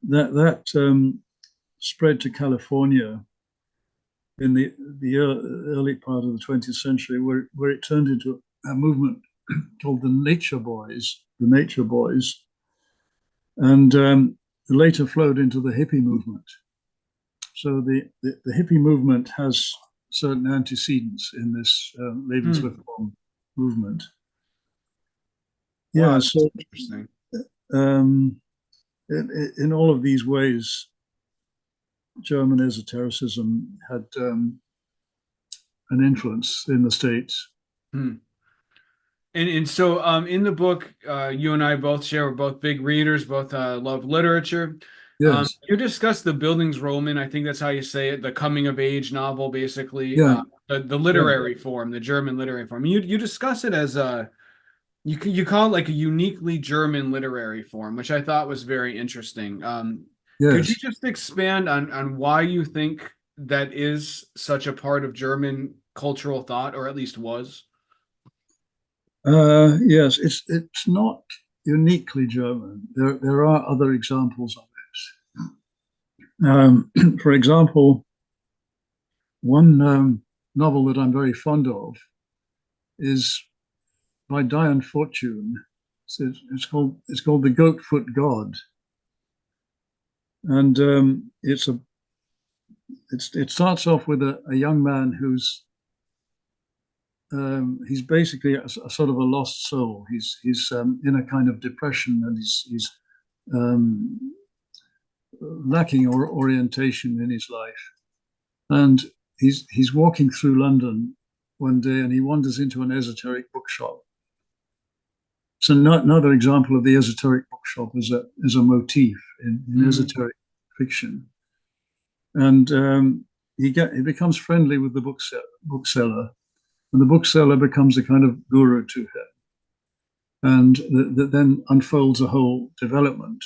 That spread to California in the early part of the 20th century, where it turned into a movement called the Nature Boys, and later flowed into the hippie movement. So the hippie movement has certain antecedents in this Lebensreform movement. Wow, Yeah, that's so interesting. um, in all of these ways, German esotericism had an influence in the States. Hmm. And so in the book, you and I both share, we're both big readers, both love literature. Yes, You discuss the Bildungsroman, I think that's how you say it, the coming of age novel, basically, yeah, the yeah, literary form, the German literary form. You discuss it as you call it like a uniquely German literary form, which I thought was very interesting. Could you yes. just expand on why you think that is such a part of German cultural thought, or at least was? Yes, it's not uniquely German. There are other examples of it. For example, one novel that I'm very fond of is by Diane Fortune. It's called The Goatfoot God, and it starts off with a young man who's he's basically a sort of a lost soul. He's in a kind of depression, and he's um, lacking orientation in his life. And he's walking through London one day, and he wanders into an esoteric bookshop. So another example of the esoteric bookshop is a motif in esoteric fiction. And he becomes friendly with the bookseller, and the bookseller becomes a kind of guru to him, and that then unfolds a whole development,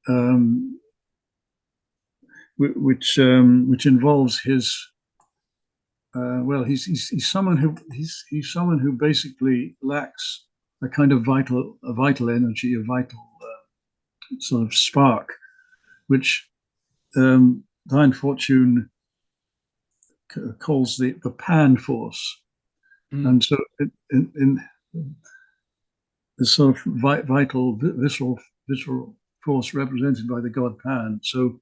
um, which involves his he's someone who basically lacks a kind of vital energy, a vital sort of spark, which Diane Fortune calls the pan force. And so in this sort of vital visceral force represented by the god Pan. So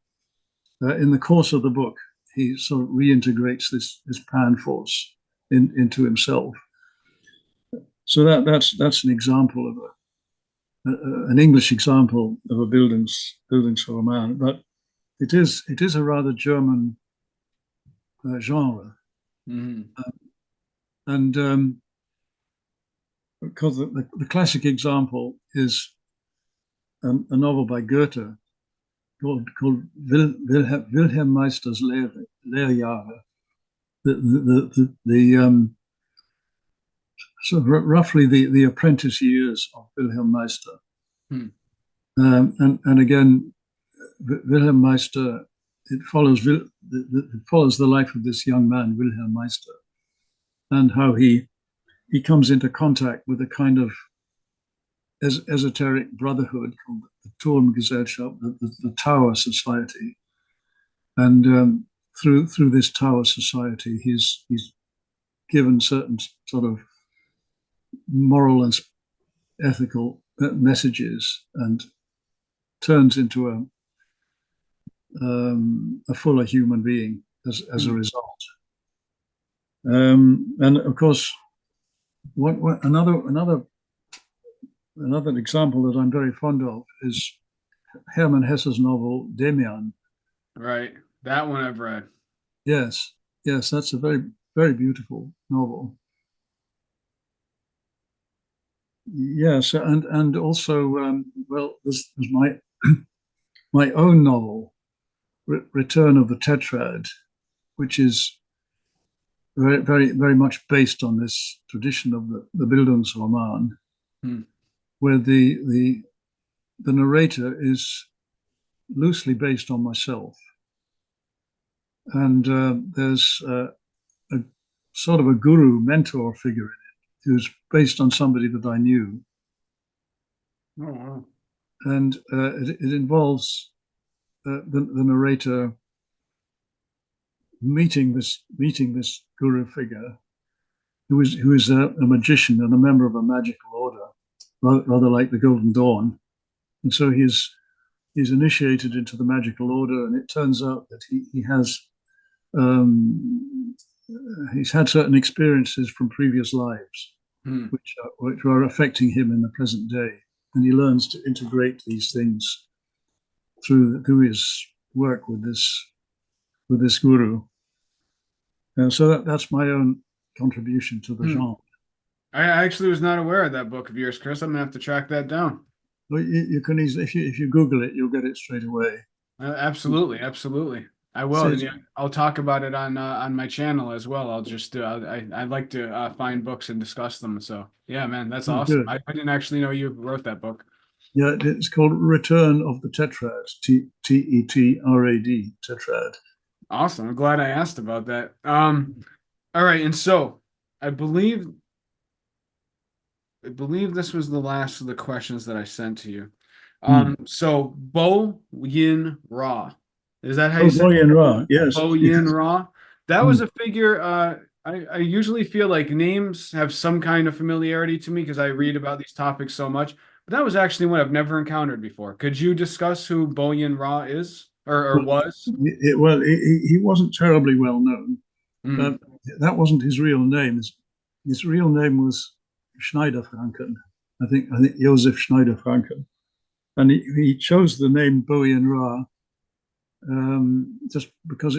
in the course of the book, he sort of reintegrates this Pan force into himself. So that's an example of an English example of a Bildungsroman, but it is a rather German genre. And because the classic example is a novel by Goethe called Wilhelm Meister's Lehrjahre, so roughly the apprentice years of Wilhelm Meister. And again, Wilhelm Meister, it follows the life of this young man, Wilhelm Meister, and how he comes into contact with a kind of esoteric brotherhood called the Turmgesellschaft, the Tower Society. And through this Tower Society, he's given certain sort of moral and ethical messages, and turns into a fuller human being as a result. And of course, another example that I'm very fond of is Hermann Hesse's novel Demian. Right, that one I've read. Yes, that's a very, very beautiful novel. Yes, and also there's my own novel, Return of the Tetrad, which is very, very, very much based on this tradition of the Bildungsroman, where the narrator is loosely based on myself, and there's a sort of a guru mentor figure in it who's based on somebody that I knew. Oh, wow. And it involves the narrator meeting this guru figure, who is a magician and a member of a magical order, rather like the Golden Dawn. And so he's initiated into the magical order, and it turns out that he has he's had certain experiences from previous lives, which are affecting him in the present day, and he learns to integrate these things through his work with this guru. So that's my own contribution to the genre. I actually was not aware of that book of yours, Chris. I'm gonna have to track that down. Well, you can easily, if you Google it, you'll get it straight away. Absolutely. I will. Yeah, I'll talk about it on my channel as well. I'll just I like to find books and discuss them. So yeah, man, that's awesome. I didn't actually know you wrote that book. Yeah, it's called Return of the Tetrad. Tetrad. Tetrad. Awesome. I'm glad I asked about that. All right, and so I believe this was the last of the questions that I sent to you. So Bo Yin Ra. Is that how you say it? Bo Yin Ra, yes. Bo Yin Ra. That was a figure I usually feel like names have some kind of familiarity to me because I read about these topics so much. But that was actually one I've never encountered before. Could you discuss who Boyan Ra is or Well, was? he wasn't terribly well known. Mm, Uh, that wasn't his real name. His real name was Schneider-Franken. I think Josef Schneider-Franken, and he chose the name Boyan Ra just because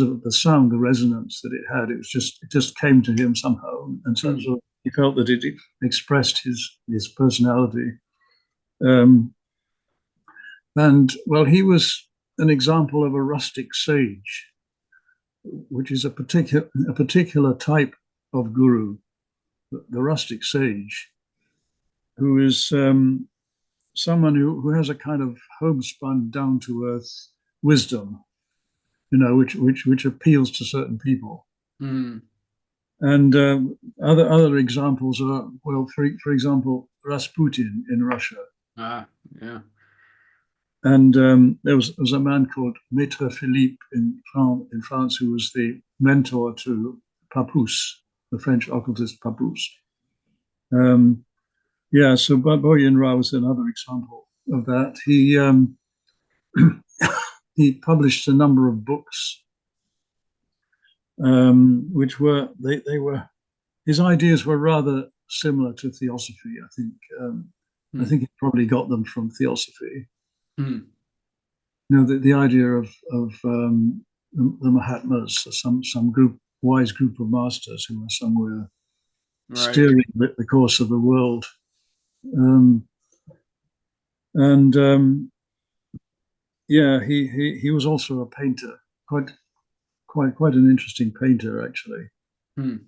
of the sound, the resonance that it had. It just came to him somehow, and mm, so he felt that it expressed his personality. Um, and well, he was an example of a rustic sage, which is a particular type of guru, the rustic sage, who is someone who has a kind of homespun, down to earth wisdom, which appeals to certain people. mm. And other examples are, well, for example, Rasputin in Russia. Ah, yeah. And there was a man called Maître Philippe in France, who was the mentor to Papus, the French occultist Papus. Um, yeah, so Boyan Ra was another example of that. He published a number of books, which they were his ideas were rather similar to theosophy. I Mm, think he probably got them from theosophy. mm. The idea of the Mahatmas, some wise group of masters who are somewhere Right. steering the course of the world. Um, and Yeah, he was also a painter, quite an interesting painter actually. Mm.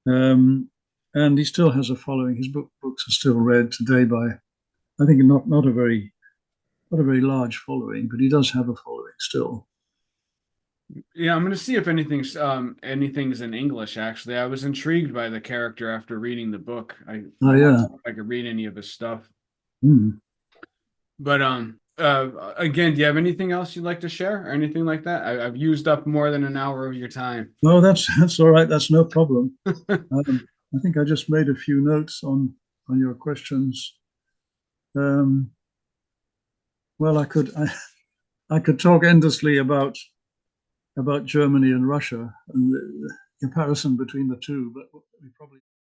Um, and he still has a following. His books are still read today by, I think, not a very large following, but he does have a following still. Yeah, I'm gonna see if anything's in English actually. I was intrigued by the character after reading the book. I Oh want to yeah. see if I could read any of his stuff. Mm. But again, do you have anything else you'd like to share or anything like that? I've used up more than an hour of your time. No, that's all right. That's no problem. I think I just made a few notes on your questions. Um, well, I could talk endlessly about Germany and Russia and the comparison between the two, but we probably